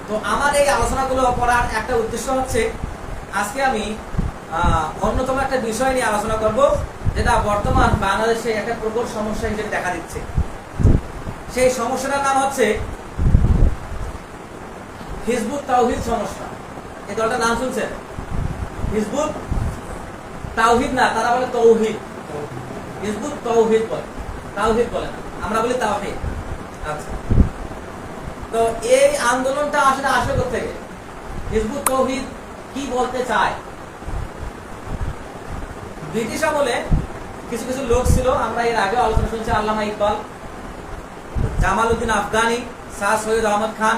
তো আমার এই আলোচনাগুলো করার একটা উদ্দেশ্য হচ্ছে আজকে আমি অন্যতম একটা বিষয় নিয়ে আলোচনা করব, যেটা বর্তমান বাংলাদেশে একটা প্রবল সমস্যা হিসেবে দেখা দিচ্ছে। সেই সমস্যাটার নাম হচ্ছে হিজবুত তাওহীদ সমস্যা। এই দলটার নাম শুনছেন? হিজবুত তাওহীদ না, তারা বলে তৌহিদ। হিজবুত তাওহীদ বলে, তাওহীদ বলে না, আমরা বলি তাওহীদ। আচ্ছা, তো এই আন্দোলনটা আসলে কোথেকে? হিজবুত তাওহীদ কি বলতে চায়? ব্রিটিশ আমলে কিছু কিছু লোক ছিল, আমরা এর আগে আলোচনা শুনছি, আল্লামা ইকবাল, জামাল উদ্দিন আফগানি, শাহ সৈয়দ আহমদ খান,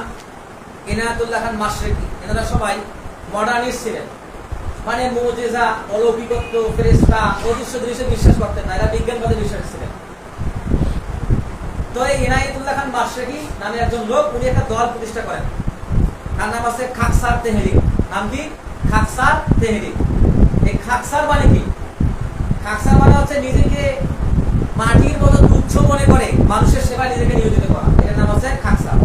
ইনায়াতুল্লাহ খান মাশরিকি, এনারা সবাই মডার্নিস্ট ছিলেন। মানে মুজিজা, অলৌকিকত্ব, ফেরেশতা, অদৃশ্য দৃশ্যে বিশ্বাস করতেন না, এরা বিজ্ঞানবাদে বিশ্বাস ছিলেন। তো এই ইনায়াতুল্লাহ খান মাশরিকি নামে একজন লোক, উনি একটা দল প্রতিষ্ঠা করেন, তার নাম আছে খাকসার তেহরিক। নাম কি? খাকসার তেহরিক। এই খাকসার মানে কি? খাকসার মানে হচ্ছে নিজেকে মাটির মতো তুচ্ছ মনে করে মানুষের সেবায় নিজেকে নিয়োজিত করা, এর নাম হচ্ছে খাকসার।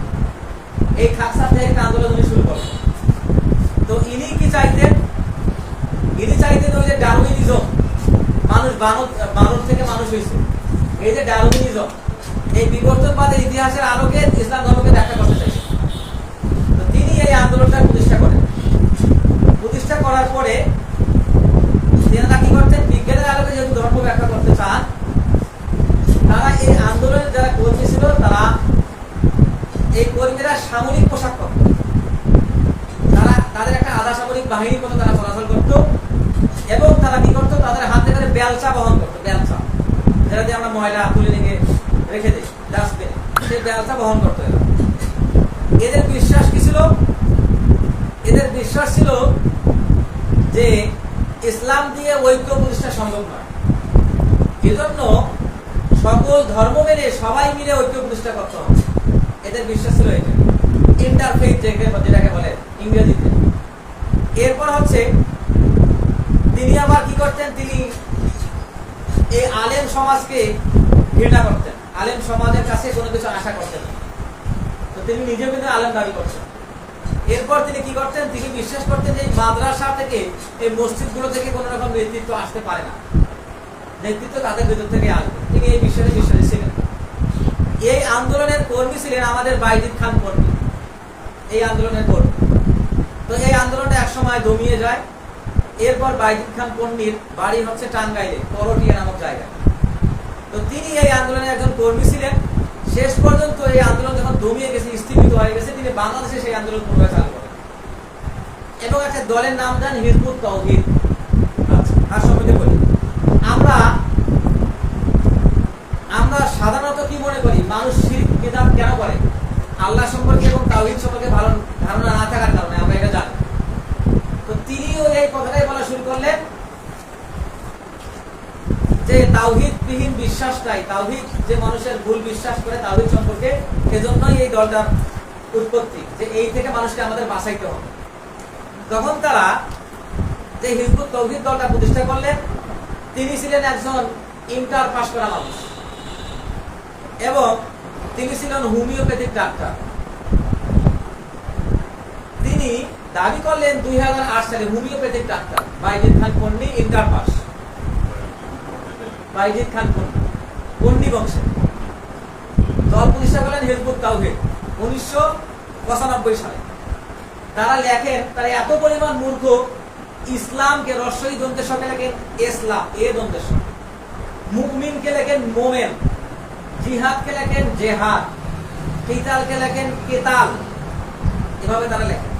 এই খাকসার তেহরিক আন্দোলন উনি শুরু করেন। তো ইনি কি চাইতেন? ইনি চাইতেন ওই যে ডারউইনিজম, মানুষ বানর থেকে মানুষ হয়েছে, এই যে ডারউইনিজম, এই বিবর্তনবাদের ইতিহাসের আলোকে ইসলাম ধর্মকে ব্যাখ্যা করতে চাইছেন। তো তিনি এই আন্দোলনটা প্রতিষ্ঠা করেন। প্রতিষ্ঠা করার পরে তেনারা কি করতেন? বিজ্ঞানের আলোকে যেহেতু ধর্ম ব্যাখ্যা করতে চান, তারা এই আন্দোলনের যারা কর্মী ছিল, তারা এই কর্মীরা সামরিক পোশাক করত। তাদের একটা আধা সামরিক বাহিনীর মতো তারা চলাচল করত, এবং তারা কি করতো? তাদের হাতে করে বেলচা বহন করতো, বেলচা, যেটা দিয়ে আমরা ময়লা তুলে নিয়ে রেখে দিই ডাস্টবিনে, সেই বেলচা বহন করতো এরা। এদের বিশ্বাস কি ছিল? এদের বিশ্বাস ছিল যে ইসলাম দিয়ে ঐক্য প্রতিষ্ঠা সম্ভব নয়, এজন্য সকল ধর্ম মেনে সবাই মিলে ঐক্য প্রতিষ্ঠা করতে হবে। এদের বিশ্বাস ছিল এটা, ইন্টারফেইথ যেটাকে বলে ইংরেজিতে। এরপর হচ্ছে তিনি আবার কি করতেন? তিনি এই আলেম সমাজকে ঘৃণা করতেন, আলেম সমাজের কাছে কোনো কিছু আশা করতেন না। তো তিনি নিজেও কিন্তু আলেম দাবি করছেন। এরপর তিনি কি করতেন? তিনি বিশ্বাস করতেন যে এই মাদ্রাসা থেকে, এই মসজিদগুলো থেকে কোনো রকম নেতৃত্ব আসতে পারে না, নেতৃত্ব তাদের ভিতর থেকে আসবে। তিনি এই বিশ্বাসী ছিলেন। এই আন্দোলনের কর্মী ছিলেন আমাদের বাইজিদ খান কর্মী, এই আন্দোলনের কর্মী। তো এই আন্দোলনটা একসময় দমিয়ে যায়। এরপর বাইজিদ খান পন্ডির বাড়ি হচ্ছে টাঙ্গাইলে, করটিয়া নামক জায়গায়। তো তিনি এই আন্দোলনের একজন কর্মী ছিলেন। শেষ পর্যন্ত এই আন্দোলন যখন দমিয়ে গেছে, স্থগিত হয়ে গেছে, তিনি বাংলাদেশে সেই আন্দোলন পুনরায় চালু করেন এবং একটা দলের নাম দেন হিজবুত তাওহীদ। তার সম্বন্ধে বলি, আমরা সাধারণত কি মনে করি? মানুষ শিরক বিদআত কেন করে? আল্লাহ সম্পর্কে এবং তাওহীদ সম্পর্কে ভালো ধারণা না থাকার কারণে আমরা এটা জানি। তো তিনিও এই কথাটাই বলা শুরু করলেন যে তাওহীদবিহীন বিশ্বাসটাই, তাওহীদ যে মানুষের ভুল বিশ্বাস করে তাওহীদ সম্পর্কে, এজন্যই এই দলটার উৎপত্তি, যে এই থেকে মানুষকে আমাদের বাঁচাইতে হবে। তখন তারা যে হিজবুত তাওহীদ দলটা প্রতিষ্ঠা করলেন, তিনি ছিলেন একজন ইন্টার পাস করা মানুষ এবং তিনি ছিলেন হোমিওপ্যাথিক ডাক্তার। তিনি দাবি করলেন 2008 সালে হোমিওপ্যাথিক ডাক্তার, বাইজিদ খান পন্ডি, ইন্টার পাস। বাইজিদ খান পন্ডি বংশে দল প্রতিষ্ঠা করলেন হিজবুত তাওহীদ 1995 সালে। তারা লেখেন, তারা এত পরিমাণ মূর্খ, ইসলামকে রস্বই দন্তেশকে লেখেন ইসলাম, এ দন্তেশ, মুমিনকে লেখেন মোমেন, জিহাদকে লেখেন জেহাদ, কিতালকে লেখেন কেতাল, এভাবে তারা লেখেন।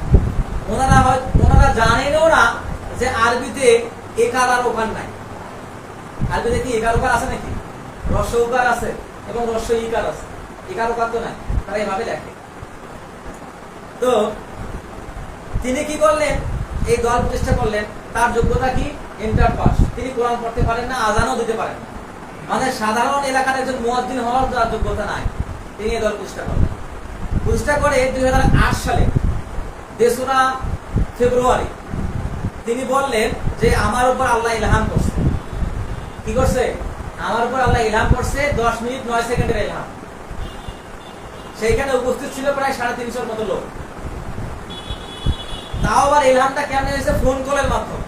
ওনারা জানেনও না যে আরবিতে একার আর ওকার নাই। আরবিতে কি একার ওকার আছে নাকি? রস্ব উকার আছে এবং রস্ব ইকার আছে, একার ওকার তো নাই। তারা এভাবে লেখে। তো তিনি কি করলেন? এই দল প্রতিষ্ঠা করলেন। তার যোগ্যতা কি? Inter pass. তিনি কোরআন পড়তে পারেন না, আজানও দিতে পারেন না, মানে সাধারণ এলাকার একজন মুয়াজ্জিন হওয়ার যার যোগ্যতা নাই। তিনি এই দল প্রতিষ্ঠা করলেন। প্রতিষ্ঠা করে 2008 সালে 2রা ফেব্রুয়ারি তিনি বললেন যে আমার উপর আল্লাহ ইলহাম করছে। কি করছে? আমার উপর আল্লাহ ইলহাম করছে। 10 মিনিট 9 সেকেন্ডের ইলহাম। সেইখানে উপস্থিত ছিল প্রায় 350 মতো লোক। তাও আবার ইলহামটা কেমনে হয়েছে? ফোন কলের মাধ্যমে।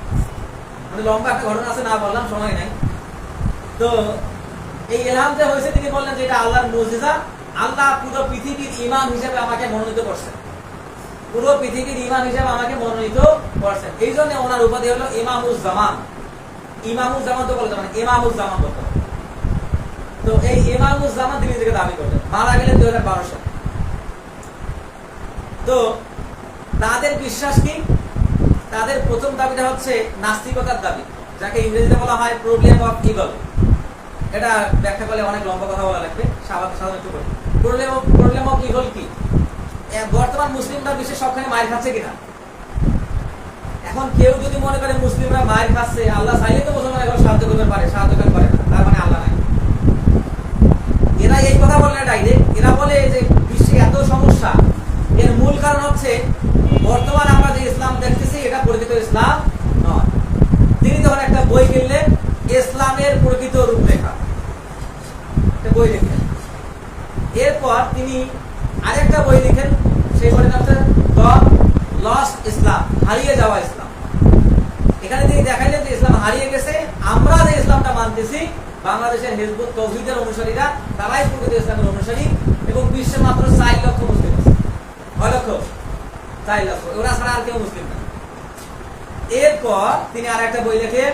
মানে লম্বা একটা ঘটনা আছে, না বললাম, সময় নাই। তো এই ইলহাম যে হয়েছে, তিনি বললেন যে এটা আল্লাহর মুজিজা, আল্লাহ পুরো পৃথিবীর ইমাম হিসেবে আমাকে মনোনীত করছেন, পুরো পৃথিবীর ইমাম হিসেবে আমাকে মনোনীত করছেন। এই জন্য ওনার উপাধি হলো ইমামুজ জামান। ইমামুজ জামান তো বলতে মানে ইমামুজ জামান বলতে। তো এই ইমামুজ জামান তিনি নিজেকে দাবি করলেন, মারা গেলেন 2012 সালে। তো তাদের বিশ্বাস কি? তাদের প্রথম দাবিটা হচ্ছে নাস্তিকতার দাবি, যাকে ইংরেজিতে বলা হয় প্রবলেম অফ ইভল। এটা ব্যাখ্যা করলে অনেক লম্বা কথা বলা লাগবে, সাধারণ একটু করি। প্রবলেম অফ ইভল কি? বর্তমান মুসলিমরা বিশ্বের সবখানে মায়ের খাচ্ছে কিনা? এখন কেউ যদি মনে করে মুসলিমরা মায়ের খাচ্ছে, আল্লাহ চাইলে তো মুসলমান এখন সাহায্য করতে পারে, সাহায্য করে না, তার মানে আল্লাহ নাই। এরা এই কথা বলে না ডাইরেক্ট। এরা বলে যে বিশ্বে এত সমস্যা, এর মূল কারণ হচ্ছে বর্তমান আমরা যে ইসলাম দেখতেছি এটা প্রকৃত ইসলাম নয়। তিনি তখন একটা বই কিনলেন, ইসলামের প্রকৃত রূপরেখা, একটা বই লিখলেন। এরপর তিনি আরেকটা বই লিখেন, সেই বইটার নাম হচ্ছে দ্য লস্ট ইসলাম, হারিয়ে যাওয়া ইসলাম। এখানে তিনি দেখাইলেন যে ইসলাম হারিয়ে গেছে, আমরা যে ইসলামটা মানতেছি বাংলাদেশের হিজবুত তৌহিদের অনুসারীরা, তারাই প্রকৃত ইসলামের অনুসারী, এবং বিশ্বে মাত্র 4 লক্ষ মুসলিম আছে। 6 লক্ষ? 4 লক্ষ, ওরা ছাড়া আর কেউ মুসলিম না। এরপর তিনি আর একটা বই লেখেন,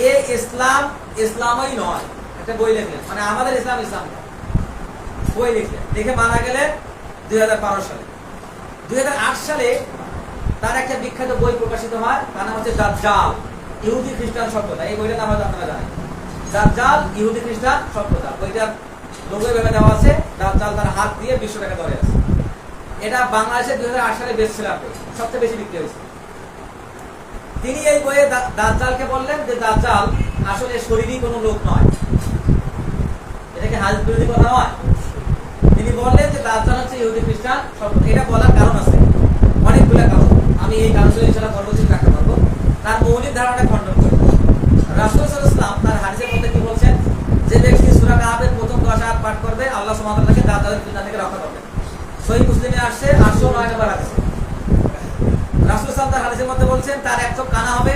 এ ইসলাম ইসলামই নয়, একটা বই লেখলেন, মানে আমাদের ইসলাম ইসলাম নয়, বই লিখলেন। লিখে মারা গেলেন 2012 সালে। 2008 সালে তার একটা বিখ্যাত বই প্রকাশিত হয়, তার নাম হচ্ছে দাজ্জাল, ইহুদি খ্রিস্টান সভ্যতা। এই বইটার নাম হয়তো আপনারা জানেন, দাজ্জাল ইহুদি খ্রিস্টান সভ্যতা। বইটার লোগো এভাবে দেওয়া আছে, দাজ্জাল তার হাত দিয়ে বিশ্বটাকে ধরে আছে। এটা বাংলাদেশে 2008 সালে বেস্টসেলার বই, সবচেয়ে বেশি বিক্রি হয়েছে। তিনি এই বইয়ে দাজ্জালকে বললেন যে দাজ্জাল আসলে শরীরী কোনো লোক নয়। এটা কি হাদিস বিরোধী কথা নয়? তিনি বললেন যে দাজ্জাল হচ্ছে ইহুদি খ্রিস্টান সভ্যতা। এটা বলার কারণ আছে, অনেকগুলো কারণ। আমি এই কারণগুলো ইনশাআল্লাহ পরবর্তী ব্যাখ্যা করব। তার মৌলিক ধারণাটা খণ্ডন করব। রাসূল সাল্লাল্লাহু আলাইহি ওয়াসাল্লাম তার হাদিসের মধ্যে কি বলছেন? যে ব্যক্তি সূরা কাহফের প্রথম 10 আয়াত পাঠ করবে, আল্লাহ সুবহানাহু ওয়া তাআলা দাজ্জালের ফিতনা থেকে রক্ষা করবেন। সহিহ মুসলিমে আসছে 809 নম্বর হাদিস। রাসূল সাল্লাল্লাহু তার হাদিসের মধ্যে বলছেন তার এক চোখ কানা হবে,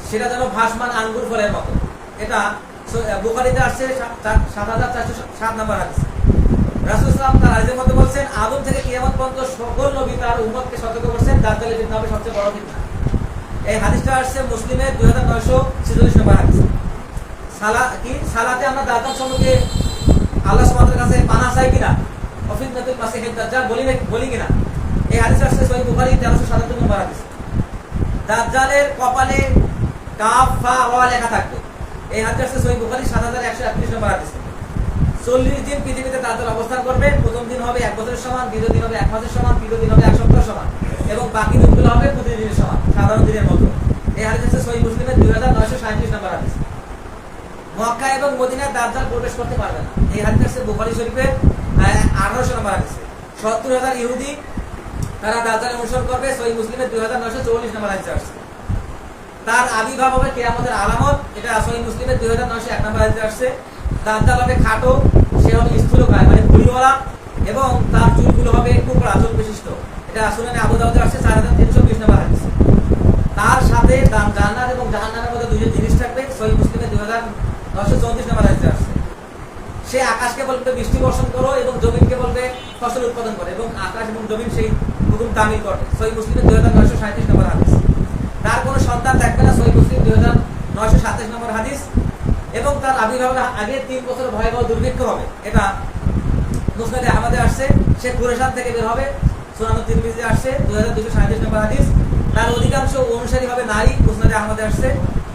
সেটা যেন ভাসমান আঙ্গুর ফলের মতো। এটা বুখারীতে আসছে 7407 নম্বর হাদিস। রাসূল সাল্লাল্লাহু তার হাদিসের মধ্যে বলছেন আদম থেকে কিয়ামত পর্যন্ত সকল নবী তার উম্মতকে সতর্ক করেছেন দাজ্জালের ফিতনা হবে সবচেয়ে বড় ফিতনা। এই হাদিসটা আসছে মুসলিমের 2946 নম্বর হাদিস। সালাতে আমরা দাজ্জাল সম্পর্কে আল্লাহ সুবহানাহু ওয়া তাআলার কাছে পানা চাই কিনা? অফিদনাতুল মাসিহিদ দাজ্জাল বলি কিনা? এই হাদিস আসছে সহিহ বুখারী 1377 নম্বর হাদিস। দাজ্জালের কপালে কাফ ফা ওয়া লেখা থাকবে। এই হাদিস আসছে সহিহ বুখারী 7131 নম্বর হাদিস। 40 দিন পৃথিবীতে দাজ্জাল অবস্থান করবে। প্রথম দিন হবে 1 বছরের সমান, দ্বিতীয় দিন হবে 1 মাসের সমান, তৃতীয় দিন হবে 1 সপ্তাহের সমান, এবং বাকি দিনগুলো হবে প্রতিদিনের সমান, সাধারণ দিনের মতো। এই হাদিস আছে সহিহ মুসলিমের 2937 নম্বর হাদিস। মক্কা এবং মদিনায় দাজ্জাল প্রবেশ করতে পারবে না। এই হাদিস আছে বুখারী শরীফের 1800 নম্বর হাদিস। 70000 ইহুদি তারা দাজ্জাল অনুসরণ করবে, সহিহ মুসলিমের 2944 নম্বর হাদিস আছে। তার আবির্ভাব হবে কিয়ামতের আলামত, এটা সহিহ মুসলিমের 2901 নম্বর হাদিসে আসছে। দাজ্জাল হবে খাটো, সে হবে স্থূলকায় মানে ভুঁড়িওয়ালা, এবং তার চুলগুলো হবে কুকড়া চুল বিশিষ্ট। এটা সুনানে আবু দাউদে আসছে 4320 নম্বর হাদিস। তার সাথে জান্নাত এবং জাহান্নামের মধ্যে দুটো জিনিস থাকবে, সহিহ মুসলিমের 2934 নম্বর হাদিসে আসছে। সে আকাশকে বলবে বৃষ্টি বর্ষণ করো, এবং জমিনকে বলবে ফসল উৎপাদন করে, এবং আকাশ এবং জমিন সেই হুকুম তামিল করে, সহিহ মুসলিমের 2937 নম্বর হাদিস। তার কোনো সন্তান থাকবে না, সহিহ মুসলিম 2927 নম্বর হাদিস। এবং তার আবির্ভাবের আগে 3 বছর ভয়াবহ দুর্ভিক্ষ হবে, এটা মুসনাদে আহমদে আসছে। সে কুরাইশ থেকে বের হবে, সুনানুত তিরমিজিতে আসছে 2237 নম্বর হাদিস। তার অধিকাংশ অনুসারী হবে নারী, মুসনাদে আহমদে আসছে।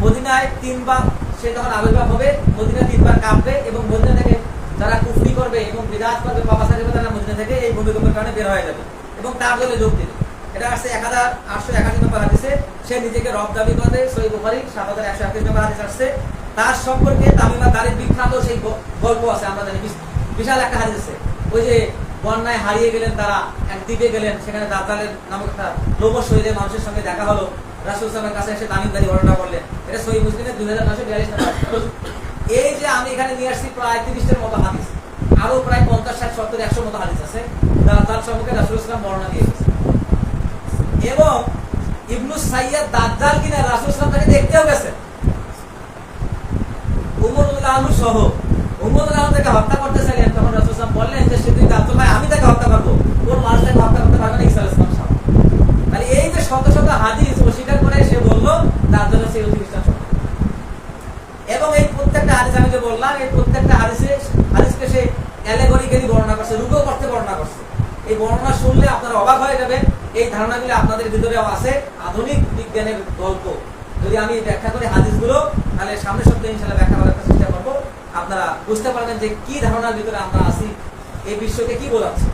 মদিনায় 3 বার সে যখন আবির্ভাব হবে, মদিনায় 3 বার কাঁপবে, এবং মদিনা থেকে যারা কুফরি করবে এবং বিদআত করবে, পাপাচারী করবে, তারা মদিনা থেকে এই ভূমিকম্পের কারণে বের হয়ে যাবে এবং তার দলে যোগ দেবে। এটা আসছে 1881 নম্বর হাদিসে। সে নিজেকে রব দাবি করে, সহিহ বুখারী 7131 নম্বর হাদিস আসছে। তার সম্পর্কে তামিমা দারির বিখ্যাত সেই গল্প আছে, আমরা জানি, বিশাল একটা হাদিস আছে। ওই যে বন্যায় হারিয়ে গেলেন, তারা এক দ্বীপে গেলেন, সেখানে দাজ্জালের নামক একটা লোভস শরীরে মানুষের সঙ্গে দেখা হলো, রাসূল সাল্লাল্লাহু কাছে এসে তামিম দারি ঘটনা বললেন। এটা সহিহ মুসলিমের 2942 নম্বর হাদিস। এই যে আমি এখানে নিয়ে আসছি প্রায় 30টার মতো হাদিস, আরো প্রায় 50, 60, 70, 100 মতো হাদিস আছে দাজ্জাল সম্পর্কে রাসূল সাল্লাল্লাহু বর্ণনা দিয়েছেন। এবং ইবনু সাইয়্যাদ দাজ্জাল কিনা রাসূল সাল্লাল্লাহু আলাইহি ওয়াসাল্লাম তাকে দেখতেও গেছে। উমর রাদিয়াল্লাহু আনহু সহ উমর রাদিয়াল্লাহু আনহু তাকে হত্যা করতে চাইলেন, তখন রাসূল সাল্লাল্লাহু আলাইহি ওয়াসাল্লাম বললেন যে সেদিন দাজ্জাল ভাই আমি তাকে হত্যা করব, কোন মানুষ তাকে হত্যা করতে পারবে না ঈসা আলাইহিস সালাম। তাহলে এই যে শত শত হাদিস অস্বীকার করে সে বলল দাজ্জাল হচ্ছে ইহুদি খ্রিস্টান সত্য। এবং এই প্রত্যেকটা হাদিস আমি যে বললাম, এই প্রত্যেকটা হাদিসকে সে অ্যালেগরিক্যালি বর্ণনা করছে, রূপক অর্থে বর্ণনা করছে। এই বর্ণনা শুনলে আপনারা অবাক হয়ে যাবেন। এই ধারণাগুলো আপনাদের ভিতরেও আছে, আধুনিক বিজ্ঞানের গল্প। যদি আমি ব্যাখ্যা করি হাদিসগুলো, তাহলে সামনের সপ্তাহে ইনশাআল্লাহ ব্যাখ্যা করার চেষ্টা করব। আপনারা বুঝতে পারবেন যে কি ধারণার ভিতরে আমরা আছি, এই বিশ্বকে কি বোঝাচ্ছে।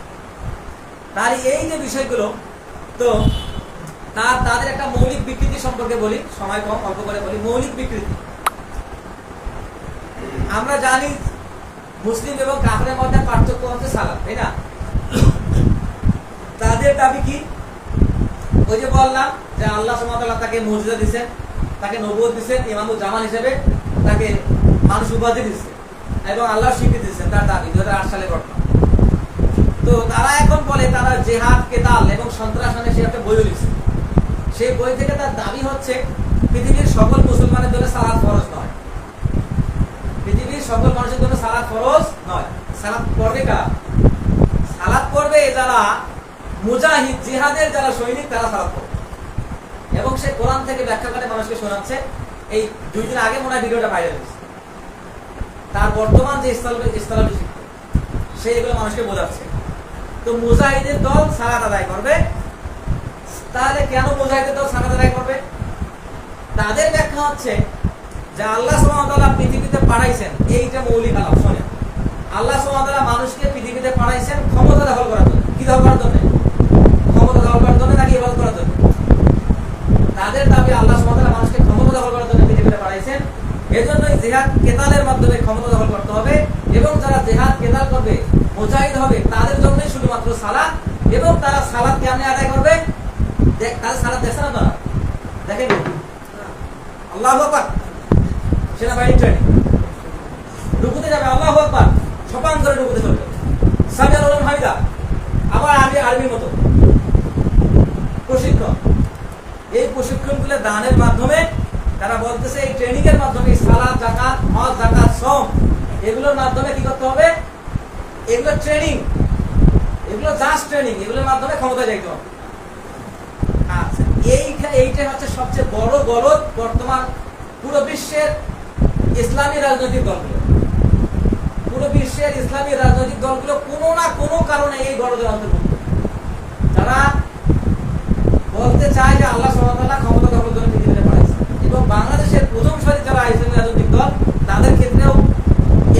তার এই যে বিষয়গুলো, তো তাদের একটা মৌলিক বিকৃতি সম্পর্কে বলি, সময় কম, অল্প করে বলি। মৌলিক বিকৃতি আমরা জানি মুসলিম এবং কাফেরের মধ্যে পার্থক্য হচ্ছে সালাত, তাই না? তাদের দাবি কি? ওই যে বললাম যে আল্লাহ সুবহানাহু ওয়া তাআলা তাকে মুজিজা দিবেন, তাকে নবুয়ত দিবেন, ইমামুল জামান হিসেবে তাকে মানুষ উপাধি দিয়েছে এবং আল্লাহ স্বীকৃতি দিয়েছেন। তার দাবি 2008 সালে ঘটনা। তো তারা এখন বলে তারা জিহাদ, কেতাল এবং সন্ত্রাস নামে সে একটা বই লিখছে। সেই বই থেকে তার দাবি হচ্ছে পৃথিবীর সকল মুসলমানের জন্য সালাত ফরজ নয়, পৃথিবীর সকল মানুষের জন্য সালাত ফরজ নয়। সালাত পড়বে কারা? সালাত পড়বে যারা মুজাহিদ, জিহাদের যারা সৈনিক, তারা সালাত পড়বে। এবং সে কোরআন থেকে ব্যাখ্যা করে মানুষকে শোনাচ্ছে। এই 2 দিন আগে মনে হয় ভিডিওটা ভাইরাল হয়েছে। তার বর্তমান যে ইসলামী শিক্ষা, সে এগুলো মানুষকে বোঝাচ্ছে। তো মুজাহিদের দল সালাত আদায় করবে। তাহলে কেন মুজাহিদের দল সালাত আদায় করবে? তাদের ব্যাখ্যা হচ্ছে যে আল্লাহ সুবহানাহু ওয়া তাআলা পৃথিবীতে পাঠাইছেন, এইটা মৌলিক আলাপ। শোনেন, আল্লাহ সুবহানাহু ওয়া তাআলা মানুষকে পৃথিবীতে পাঠাইছেন ক্ষমতা দখল করার জন্য। কি দখল করার জন্য? ক্ষমতা দখল করার জন্য নাকি ইবাদত করার জন্য? তাদের দাবি আল্লাহ সুবহানাহু ওয়া তাআলা মানুষকে ক্ষমতা দখল করার জন্য পৃথিবীতে পাঠাইছেন। এজন্যই জিহাদ কেতালের মাধ্যমে ক্ষমতা দখল করতে হবে। এবং যারা জিহাদ কেতাল করবে, মুজাহিদ হবে, তাদের জন্যই শুধুমাত্র সালাত। এবং তারা সালাত কেমনে আদায় করবে? তাদের সালাত দেখছেন আপনারা? দেখেন আল্লাহু আকবার, সেনাবাহিনী ট্রেনিং, রুকুতে যাবে আল্লাহু আকবার, সপান করে রুকুতে চলবে, সামি আল্লাহু লিমান হামিদা, আবার আরবির মতো প্রশিক্ষণ। এই প্রশিক্ষণগুলো দানের মাধ্যমে তারা বলতেছে, এই ট্রেনিং এর মাধ্যমে সালাত, যাকাত, হজ, যাকাত, সওম, এগুলোর মাধ্যমে কি করতে হবে? এগুলো ট্রেনিং, এগুলো জাস্ট ট্রেনিং, এগুলোর মাধ্যমে ক্ষমতা যাইতে হবে। আচ্ছা, এইটা হচ্ছে সবচেয়ে বড় গলদ বর্তমান পুরো বিশ্বের ইসলামী রাজনৈতিক দলগুলো। পুরো বিশ্বের ইসলামী রাজনৈতিক দলগুলো কোনো না কোনো কারণে এই গলদের অন্তর্ভুক্ত। যারা বলতে চায় যে আল্লাহ সুবহানাহু ওয়া তাআলা ক্ষমতা দখলের জন্য পৃথিবীতে পাঠাইছেন। এবং বাংলাদেশের প্রথম সারির যারা ইসলামী রাজনৈতিক দল, তাদের ক্ষেত্রেও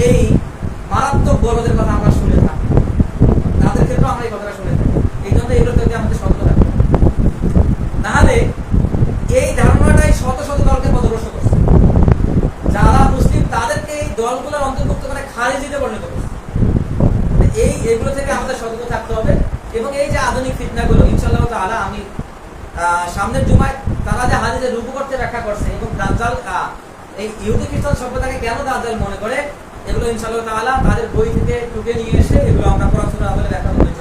এই মারাত্মক গলদের কথা আমরা শুনে থাকি। তাদের ক্ষেত্রেও আমরা এই কথাটা শুনে থাকি। এই জন্য এগুলো থেকে আমাদের সতর্ক থাকতে হবে। নাহলে এই ধারণাটাই শত শত দলকে পথভ্রষ্ট করছে। যারা মুসলিম তাদেরকে এই দলগুলোর অন্তর্ভুক্ত করে খারিজিতে পরিণত করছে। এইগুলো থেকে আমাদের সতর্ক থাকতে হবে। এবং এই যে আধুনিক ফিতনাগুলো, ইনশাআল্লাহ তাআলা আমি সামনের জুমায় তারা যে হাদিসে রূপ করতে ব্যাখ্যা করছে এবং দাজ্জাল, এই ইহুদি খ্রিস্টান সভ্যতাকে কেন দাজ্জাল মনে করে, এগুলো ইনশাআল্লাহ তাআলা তাদের বই থেকে টুকে নিয়ে এসে এগুলো আমরা কোরআন সুন্নাহ বলে ব্যাখ্যা করব।